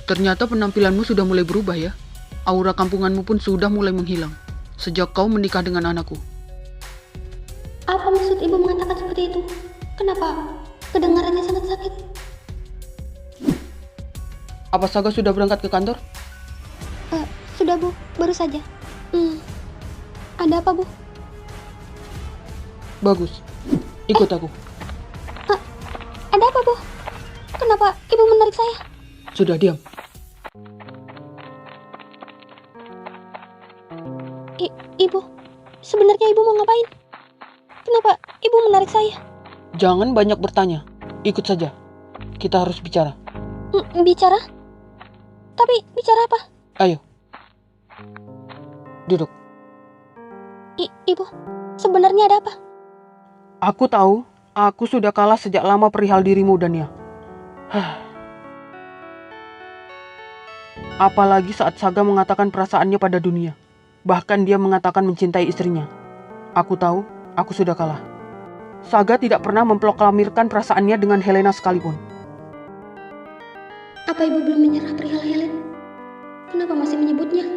Ternyata penampilanmu sudah mulai berubah ya. Aura kampunganmu pun sudah mulai menghilang sejak kau menikah dengan anakku. Apa maksud ibu mengatakan seperti itu? Kenapa kedengarannya sangat sakit? Apa Saga sudah berangkat ke kantor? Sudah bu, baru saja. Ada apa bu? Bagus, ikut aku. Ada apa bu? Kenapa ibu menarik saya? Sudah diam. Ibu, sebenarnya ibu mau ngapain? Kenapa ibu menarik saya? Jangan banyak bertanya, ikut saja. Kita harus bicara. Bicara? Tapi bicara apa? Ayo, duduk. Ibu, sebenarnya ada apa? Aku tahu, aku sudah kalah sejak lama perihal dirimu, Dania. Apalagi saat Saga mengatakan perasaannya pada dunia. Bahkan dia mengatakan mencintai istrinya. Aku tahu, aku sudah kalah. Saga tidak pernah memproklamirkan perasaannya dengan Helena sekalipun. Apa ibu belum menyerah perihal Helen? Kenapa masih menyebutnya?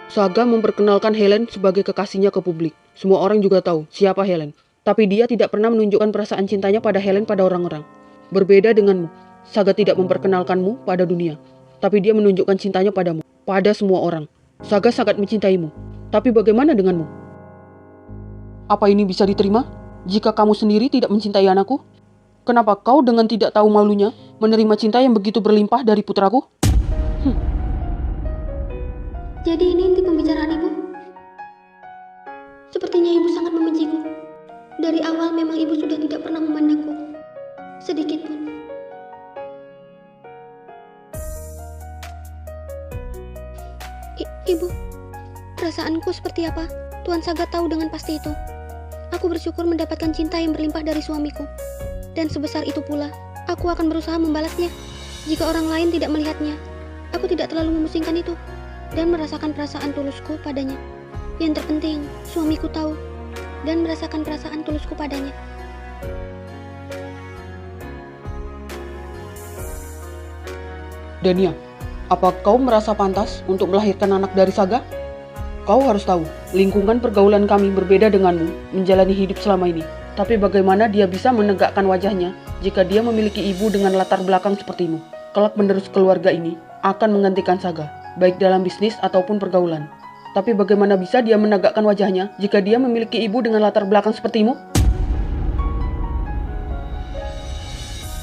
Saga memperkenalkan Helen sebagai kekasihnya ke publik. Semua orang juga tahu siapa Helen. Tapi dia tidak pernah menunjukkan perasaan cintanya pada Helen pada orang-orang. Berbeda denganmu, Saga tidak memperkenalkanmu pada dunia. Tapi dia menunjukkan cintanya padamu, pada semua orang. Saga sangat mencintaimu. Tapi bagaimana denganmu? Apa ini bisa diterima? Jika kamu sendiri tidak mencintai anakku? Kenapa kau dengan tidak tahu malunya menerima cinta yang begitu berlimpah dari putraku? Jadi ini inti pembicaraan ibu? Sepertinya ibu sangat membenciku. Dari awal memang ibu sudah tidak pernah memandangku sedikit pun. Ibu, perasaanku seperti apa? Tuan Saga tahu dengan pasti itu. Aku bersyukur mendapatkan cinta yang berlimpah dari suamiku. Dan sebesar itu pula, aku akan berusaha membalasnya. Jika orang lain tidak melihatnya, aku tidak terlalu memusingkan itu dan merasakan perasaan tulusku padanya. Yang terpenting, suamiku tahu dan merasakan perasaan tulusku padanya. Dania, apa kau merasa pantas untuk melahirkan anak dari Saga? Kau harus tahu, lingkungan pergaulan kami berbeda denganmu menjalani hidup selama ini. Tapi bagaimana dia bisa menegakkan wajahnya jika dia memiliki ibu dengan latar belakang sepertimu? Kelak penerus keluarga ini akan menggantikan Saga, baik dalam bisnis ataupun pergaulan. Tapi bagaimana bisa dia menegakkan wajahnya jika dia memiliki ibu dengan latar belakang sepertimu?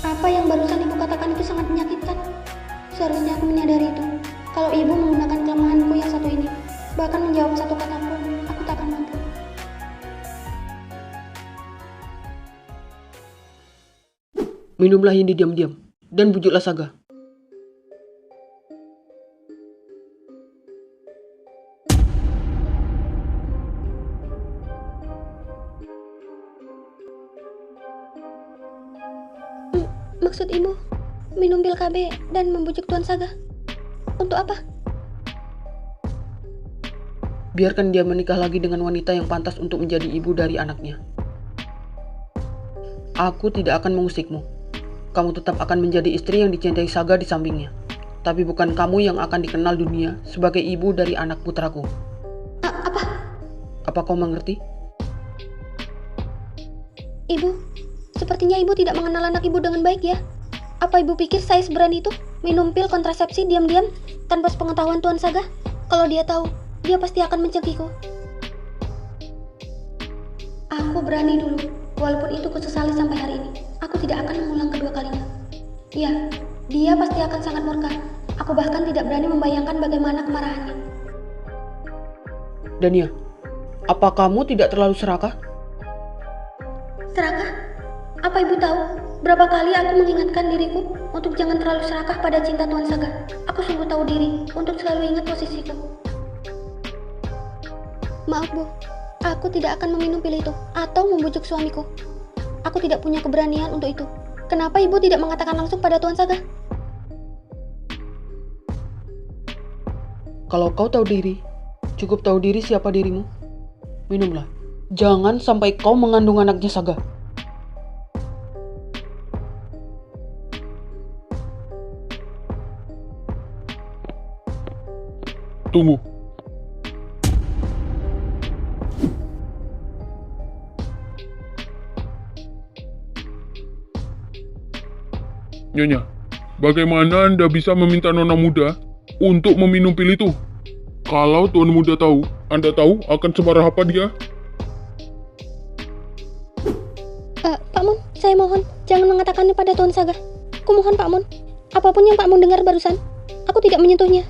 Apa yang barusan ibu katakan itu sangat menyakitkan. Seharusnya aku menyadari itu. Kalau ibu menggunakan kelemahanku yang satu ini, bahkan menjawab satu kata pun, aku tak akan mampu. Minumlah ini diam-diam, dan bujuklah Saga. Maksud ibu, minum pil KB dan membujuk Tuan Saga? Untuk apa? Biarkan dia menikah lagi dengan wanita yang pantas untuk menjadi ibu dari anaknya. Aku tidak akan mengusikmu. Kamu tetap akan menjadi istri yang dicintai Saga di sampingnya. Tapi bukan kamu yang akan dikenal dunia sebagai ibu dari anak putraku. Apa? Apa kau mengerti? Ibu, sepertinya ibu tidak mengenal anak ibu dengan baik ya. Apa ibu pikir saya seberani itu minum pil kontrasepsi diam-diam tanpa sepengetahuan Tuan Saga? Kalau dia tahu, dia pasti akan mencekiku. Aku berani dulu, walaupun itu kusesali sampai hari ini. Aku tidak akan mengulang kedua kalinya. Ya, dia pasti akan sangat murka. Aku bahkan tidak berani membayangkan bagaimana kemarahannya. Dania, apa kamu tidak terlalu serakah? Serakah? Apa ibu tahu berapa kali aku mengingatkan diriku untuk jangan terlalu serakah pada cinta Tuan Saga? Aku sungguh tahu diri untuk selalu ingat posisiku. Maaf bu, aku tidak akan meminum pil itu atau membujuk suamiku. Aku tidak punya keberanian untuk itu. Kenapa ibu tidak mengatakan langsung pada Tuan Saga? Kalau kau tahu diri, cukup tahu diri siapa dirimu. Minumlah. Jangan sampai kau mengandung anaknya Saga. Tunggu. Nyonya, bagaimana Anda bisa meminta nona muda untuk meminum pil itu? Kalau Tuan Muda tahu, Anda tahu akan semarah apa dia? Pak Mun, saya mohon, jangan mengatakannya pada Tuan Saga. Kumohon Pak Mun, apapun yang Pak Mun dengar barusan, aku tidak menyentuhnya.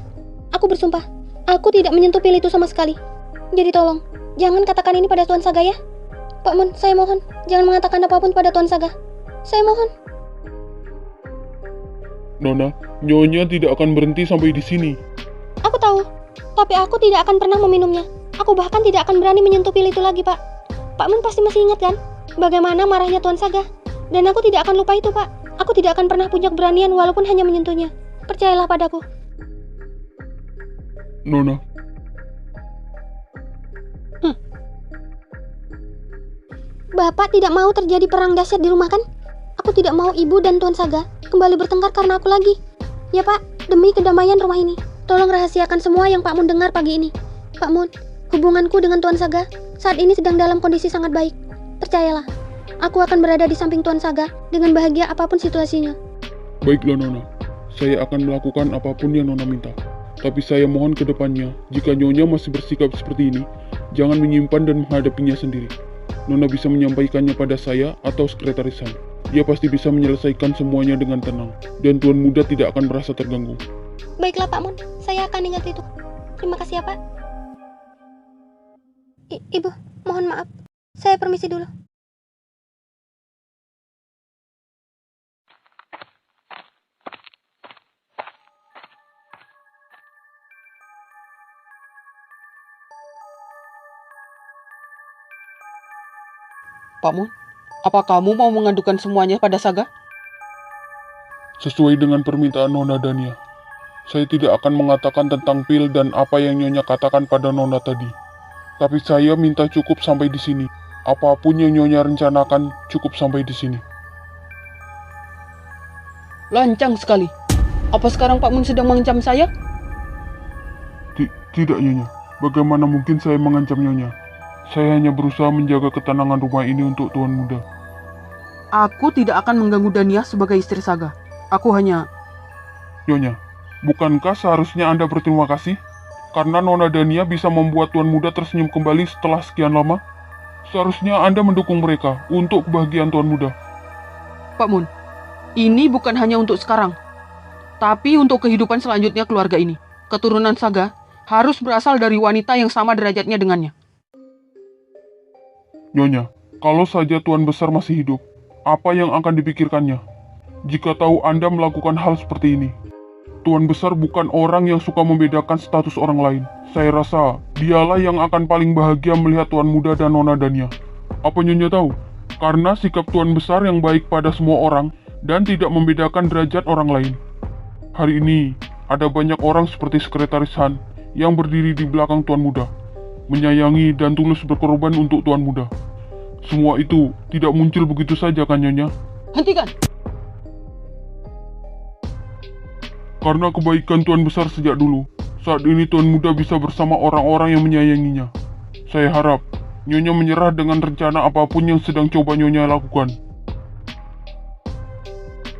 Aku bersumpah, aku tidak menyentuh pil itu sama sekali. Jadi tolong, jangan katakan ini pada Tuan Saga ya. Pak Mun, saya mohon, jangan mengatakan apapun pada Tuan Saga. Saya mohon. Nona, Nyonya tidak akan berhenti sampai di sini. Aku tahu, tapi aku tidak akan pernah meminumnya. Aku bahkan tidak akan berani menyentuh pil itu lagi, Pak. Pak Mun pasti masih ingat kan? Bagaimana marahnya Tuan Saga? Dan aku tidak akan lupa itu, Pak. Aku tidak akan pernah punya keberanian walaupun hanya menyentuhnya. Percayalah padaku. Nona, Bapak tidak mau terjadi perang dahsyat di rumah kan? Aku tidak mau ibu dan Tuan Saga kembali bertengkar karena aku lagi. Ya Pak, demi kedamaian rumah ini, tolong rahasiakan semua yang Pak Mun dengar pagi ini. Pak Mun, hubunganku dengan Tuan Saga saat ini sedang dalam kondisi sangat baik. Percayalah, aku akan berada di samping Tuan Saga dengan bahagia apapun situasinya. baiklah Nona. Saya akan melakukan apapun yang Nona minta. Tapi saya mohon ke depannya, jika Nyonya masih bersikap seperti ini, jangan menyimpan dan menghadapinya sendiri. Nona bisa menyampaikannya pada saya atau sekretaris Han. Dia pasti bisa menyelesaikan semuanya dengan tenang, dan Tuan Muda tidak akan merasa terganggu. Baiklah Pak Mun, saya akan ingat itu. Terima kasih ya Pak. Ibu, mohon maaf. Saya permisi dulu. Pak Mun, apa kamu mau mengadukan semuanya pada Saga? Sesuai dengan permintaan Nona Dania, saya tidak akan mengatakan tentang pil dan apa yang Nyonya katakan pada Nona tadi. Tapi saya minta cukup sampai di sini. Apapun yang Nyonya rencanakan cukup sampai di sini. Lancang sekali. Apa sekarang Pak Mun sedang mengancam saya? Tidak Nyonya, bagaimana mungkin saya mengancam Nyonya? Saya hanya berusaha menjaga ketenangan rumah ini untuk Tuan Muda. Aku tidak akan mengganggu Dania sebagai istri Saga. Aku hanya... Nyonya, bukankah seharusnya Anda berterima kasih? Karena Nona Dania bisa membuat Tuan Muda tersenyum kembali setelah sekian lama? Seharusnya Anda mendukung mereka untuk kebahagiaan Tuan Muda. Pak Mun, ini bukan hanya untuk sekarang, tapi untuk kehidupan selanjutnya keluarga ini. Keturunan Saga harus berasal dari wanita yang sama derajatnya dengannya. Nyonya, kalau saja Tuan Besar masih hidup, apa yang akan dipikirkannya? Jika tahu Anda melakukan hal seperti ini, Tuan Besar bukan orang yang suka membedakan status orang lain. Saya rasa dialah yang akan paling bahagia melihat Tuan Muda dan Nona Dania. Apa Nyonya tahu? Karena sikap Tuan Besar yang baik pada semua orang dan tidak membedakan derajat orang lain. Hari ini, ada banyak orang seperti Sekretaris Han yang berdiri di belakang Tuan Muda, menyayangi dan tulus berkorban untuk Tuan Muda. Semua itu tidak muncul begitu saja kan Nyonya? Hentikan! Karena kebaikan Tuan Besar sejak dulu, saat ini Tuan Muda bisa bersama orang-orang yang menyayanginya. Saya harap Nyonya menyerah dengan rencana apapun yang sedang coba Nyonya lakukan.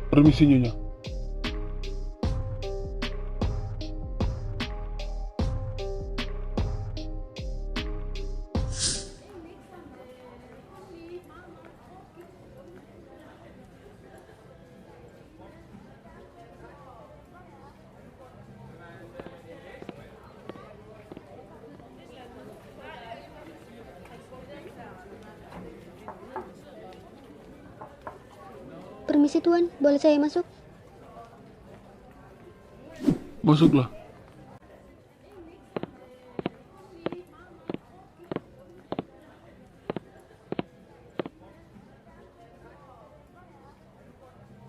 Permisi Nyonya. Permisi Tuan, boleh saya masuk? Masuklah.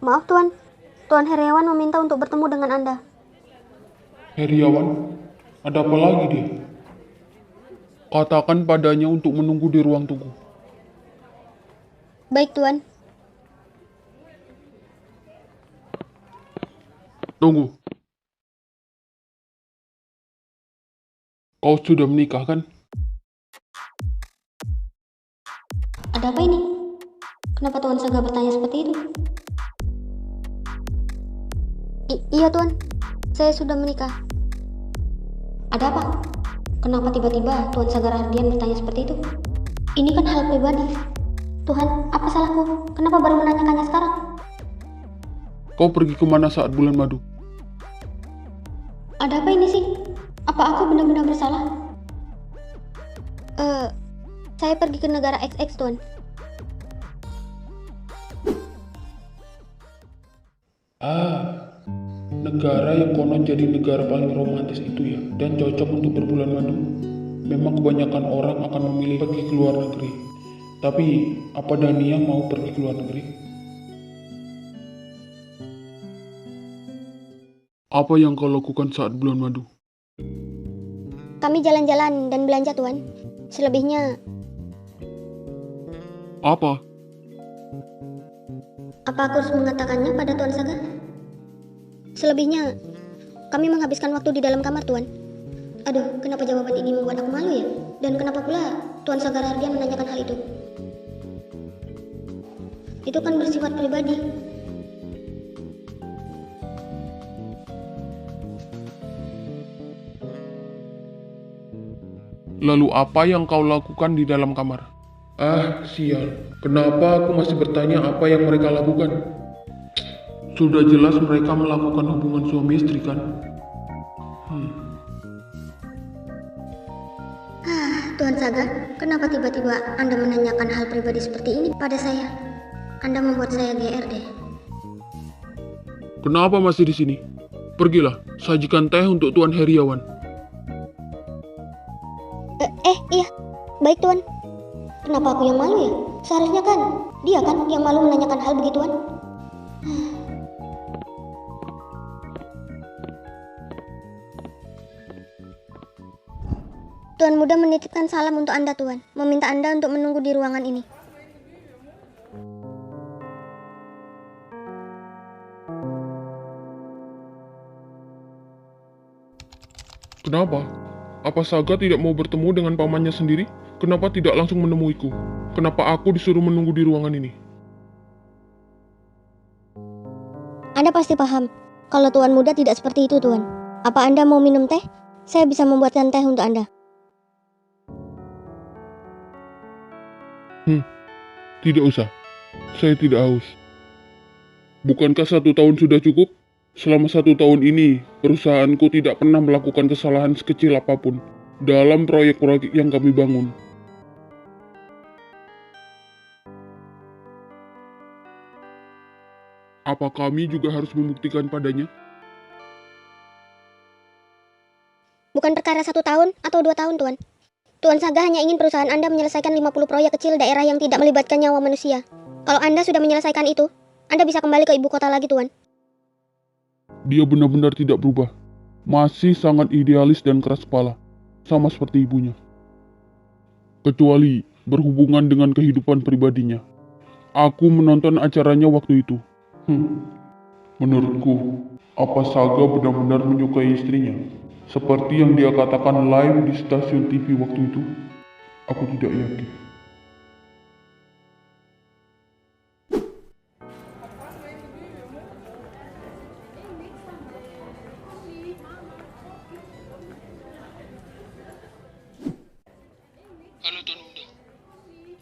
Maaf Tuan, Tuan Heriawan meminta untuk bertemu dengan Anda. Heriawan, ada apa lagi dia? Katakan padanya untuk menunggu di ruang tunggu. Baik Tuan. Tunggu. Kau sudah menikah kan? Ada apa ini? Kenapa Tuan Saga bertanya seperti itu? Iya Tuan, saya sudah menikah. Ada apa? Kenapa tiba-tiba Tuan Saga Rahardian bertanya seperti itu? Ini kan hal pribadi. Tuhan, apa salahku? Kenapa baru menanyakannya sekarang? Kau pergi kemana saat bulan madu? Ada apa ini sih? Apa aku benar-benar bersalah? Saya pergi ke negara XX, Tuan. Negara yang konon jadi negara paling romantis itu ya, dan cocok untuk berbulan madu. Memang kebanyakan orang akan memilih pergi ke luar negeri. Tapi, apa Dania mau pergi ke luar negeri? Apa yang kau lakukan saat bulan madu? Kami jalan-jalan dan belanja, Tuan. Selebihnya, Apa? apa aku harus mengatakannya pada Tuan Saga? Selebihnya, kami menghabiskan waktu di dalam kamar, Tuan. Aduh, kenapa jawaban ini membuat aku malu ya? Dan kenapa pula Tuan Saga Rahardian menanyakan hal itu? Itu kan bersifat pribadi. Lalu apa yang kau lakukan di dalam kamar? Sial. Kenapa aku masih bertanya apa yang mereka lakukan? Sudah jelas mereka melakukan hubungan suami istri kan? Tuan Saga, kenapa tiba-tiba Anda menanyakan hal pribadi seperti ini pada saya? Anda membuat saya GR deh. Kenapa masih di sini? Pergilah, sajikan teh untuk Tuan Heriawan. Iya. Baik, Tuan. Kenapa aku yang malu ya? Seharusnya kan dia kan yang malu menanyakan hal begituan. Tuan Muda menitipkan salam untuk Anda, Tuan. Meminta Anda untuk menunggu di ruangan ini. Kenapa? Apa Saga tidak mau bertemu dengan pamannya sendiri? Kenapa tidak langsung menemuiku? Kenapa aku disuruh menunggu di ruangan ini? Anda pasti paham kalau Tuan Muda tidak seperti itu, Tuan. Apa Anda mau minum teh? Saya bisa membuatkan teh untuk Anda. Tidak usah. Saya tidak haus. Bukankah 1 tahun sudah cukup? Selama 1 tahun ini, perusahaanku tidak pernah melakukan kesalahan sekecil apapun dalam proyek-proyek yang kami bangun. Apa kami juga harus membuktikan padanya? Bukan perkara 1 tahun atau 2 tahun, Tuan. Tuan Saga hanya ingin perusahaan Anda menyelesaikan 50 proyek kecil daerah yang tidak melibatkan nyawa manusia. Kalau Anda sudah menyelesaikan itu, Anda bisa kembali ke ibu kota lagi, Tuan. Dia benar-benar tidak berubah. Masih sangat idealis dan keras kepala, sama seperti ibunya. Kecuali berhubungan dengan kehidupan pribadinya. Aku menonton acaranya waktu itu. Menurutku, apa Saga benar-benar menyukai istrinya? Seperti yang dia katakan live di stasiun TV waktu itu? Aku tidak yakin. Halo Tuan Muda.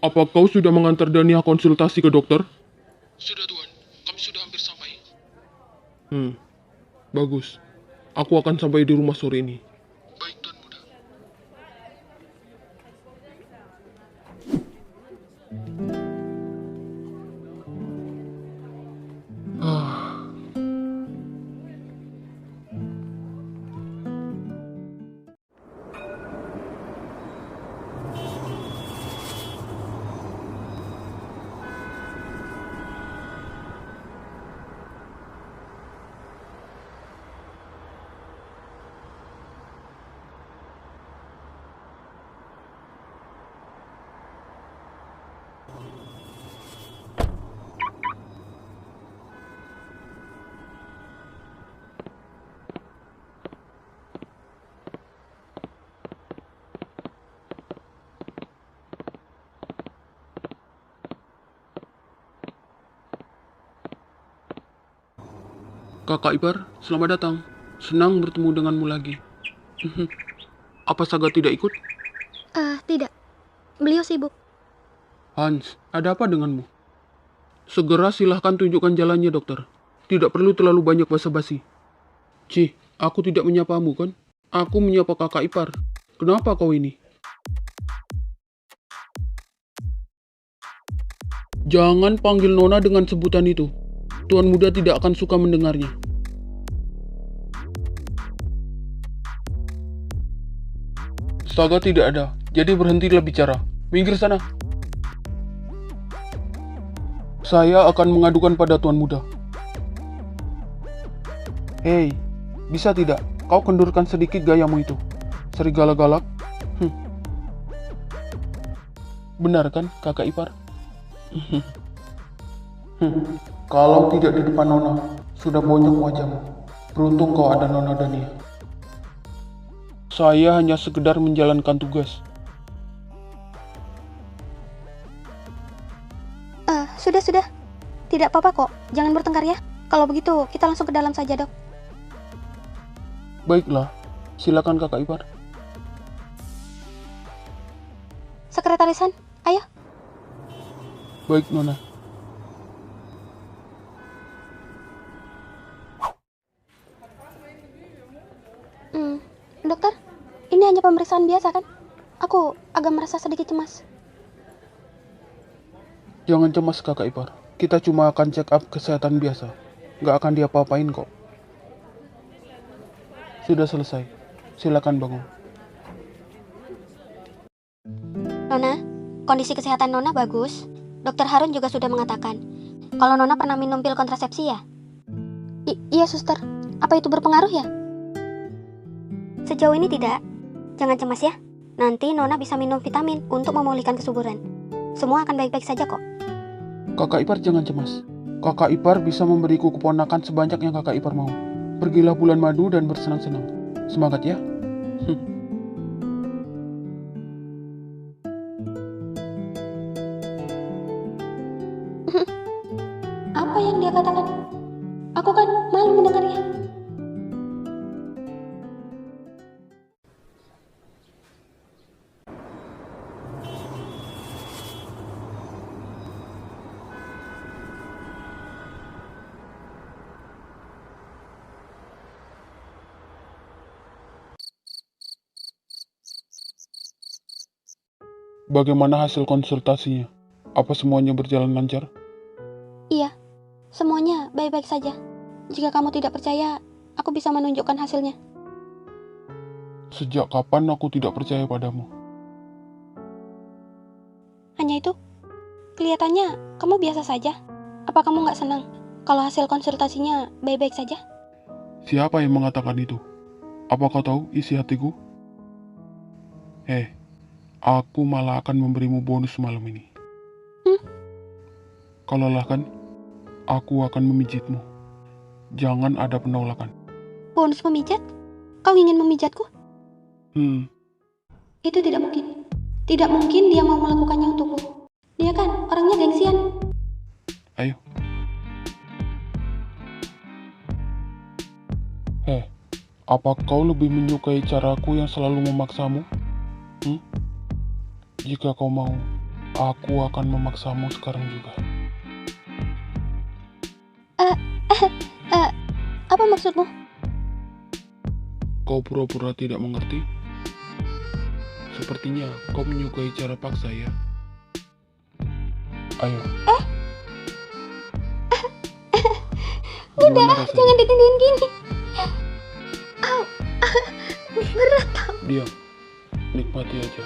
Apa kau sudah mengantar Dania konsultasi ke dokter? Sudah Tuan, kami sudah hampir sampai. Bagus. Aku akan sampai di rumah sore ini. Baik Tuan Muda. Kakak ipar, selamat datang. Senang bertemu denganmu lagi. Apa Saga tidak ikut? Tidak. Beliau sibuk. Hans, ada apa denganmu? Segera silahkan tunjukkan jalannya, dokter. Tidak perlu terlalu banyak basa-basi. Cih, aku tidak menyapamu kan? Aku menyapa kakak ipar. Kenapa kau ini? Jangan panggil Nona dengan sebutan itu. Tuan muda tidak akan suka mendengarnya. Saga tidak ada, jadi berhentilah bicara. Minggir sana. Saya akan mengadukan pada tuan muda. Hei, bisa tidak kau kendurkan sedikit gayamu itu? Serigala galak. Benar kan, kakak ipar? Kalau tidak di depan Nona, sudah bonyok wajahmu. Beruntung kau ada Nona Dania. Saya hanya sekedar menjalankan tugas. Sudah. Tidak apa-apa kok. Jangan bertengkar ya. Kalau begitu, kita langsung ke dalam saja, Dok. Baiklah, silakan kakak ipar. Sekretaris Han, ayo. Baik, Nona. Dokter, ini hanya pemeriksaan biasa kan? Aku agak merasa sedikit cemas. Jangan cemas kakak ipar. Kita cuma akan check up kesehatan biasa. Nggak akan diapa-apain kok. Sudah selesai. Silakan bangun. Nona, kondisi kesehatan Nona bagus. Dokter Harun juga sudah mengatakan kalau Nona pernah minum pil kontrasepsi ya? Iya, suster. Apa itu berpengaruh ya? Sejauh ini tidak. Jangan cemas ya. Nanti Nona bisa minum vitamin untuk memulihkan kesuburan. Semua akan baik-baik saja kok. Kakak ipar jangan cemas. Kakak ipar bisa memberiku keponakan sebanyak yang kakak ipar mau. Pergilah bulan madu dan bersenang-senang. Semangat ya. Apa yang dia katakan? Aku kan malu mendengarnya. Bagaimana hasil konsultasinya? Apa semuanya berjalan lancar? Iya, semuanya baik-baik saja. Jika kamu tidak percaya, aku bisa menunjukkan hasilnya. Sejak kapan aku tidak percaya padamu? Hanya itu? Kelihatannya kamu biasa saja. Apa kamu nggak senang kalau hasil konsultasinya baik-baik saja? Siapa yang mengatakan itu? Apa kau tahu isi hatiku? Aku malah akan memberimu bonus malam ini. Kau lelah kan? Aku akan memijitmu. Jangan ada penolakan. Bonus memijat? Kau ingin memijatku? Itu tidak mungkin. Tidak mungkin dia mau melakukannya untukku. Dia kan orangnya gengsian. Ayo. Apa kau lebih menyukai caraku yang selalu memaksamu? Jika kau mau, aku akan memaksamu sekarang juga. Apa maksudmu? Kau pura-pura tidak mengerti? Sepertinya kau menyukai cara paksa ya? Ayo. Udah, Gimana rasanya? jangan ditindihin gini. Berat tau. Diam. Nikmati aja.